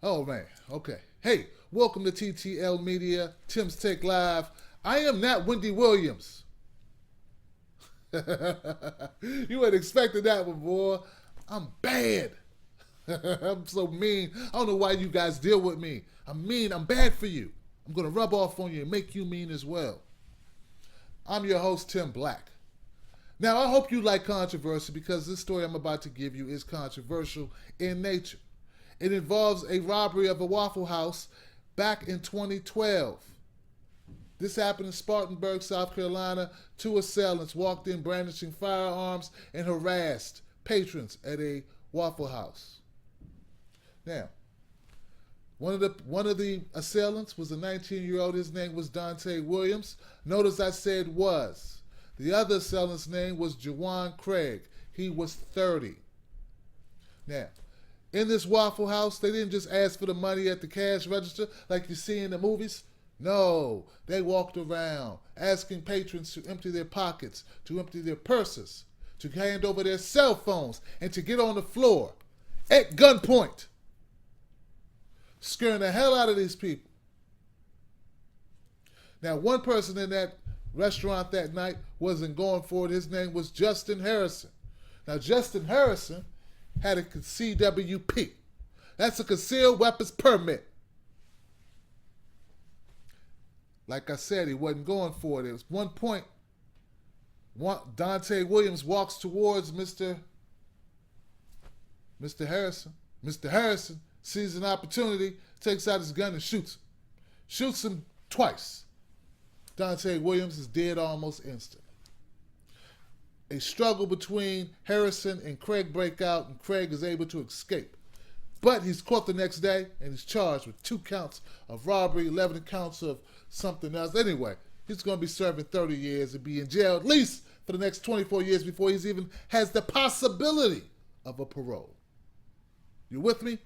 Oh man, okay. Hey, welcome to TTL Media, Tim's Take Live. I am not Wendy Williams. You weren't expecting that one, boy. I'm bad. I'm so mean. I don't know why you guys deal with me. I'm mean. I'm bad for you. I'm gonna rub off on you and make you mean as well. I'm your host, Tim Black. Now, I hope you like controversy because this story I'm about to give you is controversial in nature. It involves a robbery of a Waffle House back in 2012. This happened in Spartanburg, South Carolina. Two assailants walked in brandishing firearms and harassed patrons at a Waffle House. Now, one of the assailants was a 19-year-old. His name was Dante Williams. Notice I said was. The other assailant's name was Jawan Craig. He was 30. Now, in this Waffle House, they didn't just ask for the money at the cash register like you see in the movies. No, they walked around asking patrons to empty their pockets, to empty their purses, to hand over their cell phones, and to get on the floor at gunpoint, scaring the hell out of these people. Now, one person in that restaurant that night wasn't going for it. His name was Justin Harrison. Now, Justin Harrison had a CWP. That's a concealed weapons permit. Like I said, he wasn't going for it. At one point, Dante Williams walks towards Mr. Harrison. Mr. Harrison sees an opportunity, takes out his gun and shoots him. Shoots him twice. Dante Williams is dead almost instantly. A struggle between Harrison and Craig break out, and Craig is able to escape. But he's caught the next day, and he's charged with 2 counts of robbery, 11 counts of something else. Anyway, he's going to be serving 30 years and be in jail at least for the next 24 years before he's even has the possibility of a parole. You with me?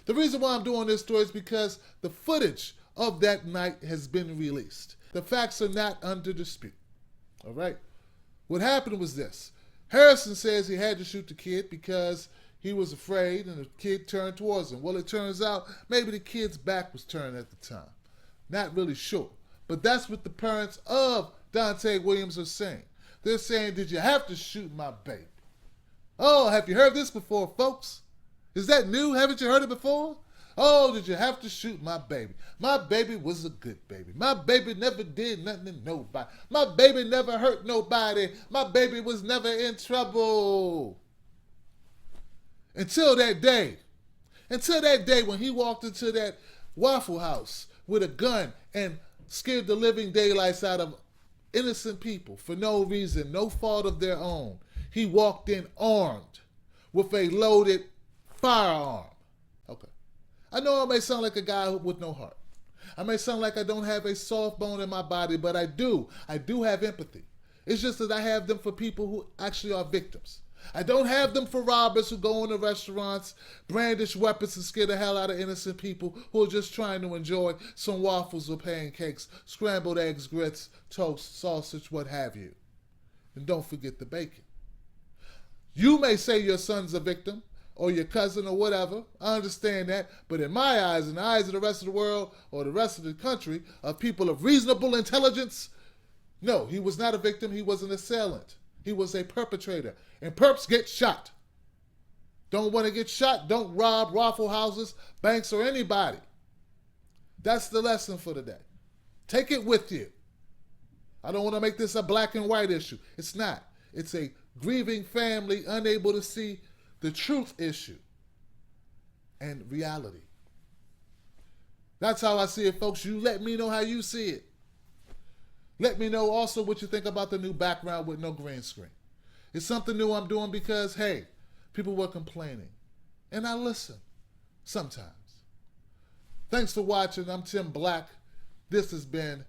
The reason why I'm doing this story is because the footage of that night has been released. The facts are not under dispute. All right? What happened was this. Harrison says he had to shoot the kid because he was afraid and the kid turned towards him. Well, it turns out maybe the kid's back was turned at the time. Not really sure. But that's what the parents of Dante Williams are saying. They're saying, did you have to shoot my baby? Oh, have you heard this before, folks? Is that new? Haven't you heard it before? Oh, did you have to shoot my baby? My baby was a good baby. My baby never did nothing to nobody. My baby never hurt nobody. My baby was never in trouble. Until that day. Until that day when he walked into that Waffle House with a gun and scared the living daylights out of innocent people for no reason, no fault of their own. He walked in armed with a loaded firearm. Okay. I know I may sound like a guy with no heart. I may sound like I don't have a soft bone in my body, but I do. I do have empathy. It's just that I have them for people who actually are victims. I don't have them for robbers who go into restaurants, brandish weapons, and scare the hell out of innocent people who are just trying to enjoy some waffles or pancakes, scrambled eggs, grits, toast, sausage, what have you. And don't forget the bacon. You may say your son's a victim, or your cousin or whatever. I understand that. But in my eyes, in the eyes of the rest of the world or the rest of the country, of people of reasonable intelligence, no, he was not a victim. He was an assailant. He was a perpetrator. And perps get shot. Don't want to get shot? Don't rob Waffle Houses, banks, or anybody. That's the lesson for today. Take it with you. I don't want to make this a black and white issue. It's not. It's a grieving family unable to see the truth issue and reality. That's how I see it, folks. You let me know how you see it. Let me know also what you think about the new background with no green screen. It's something new I'm doing because, hey, people were complaining. And I listen sometimes. Thanks for watching. I'm Tim Black. This has been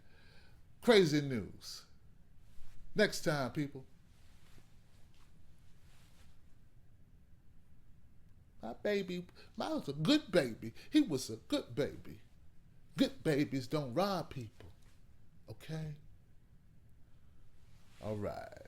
Crazy News. Next time, people. My baby, mine was a good baby. He was a good baby. Good babies don't rob people. Okay? All right.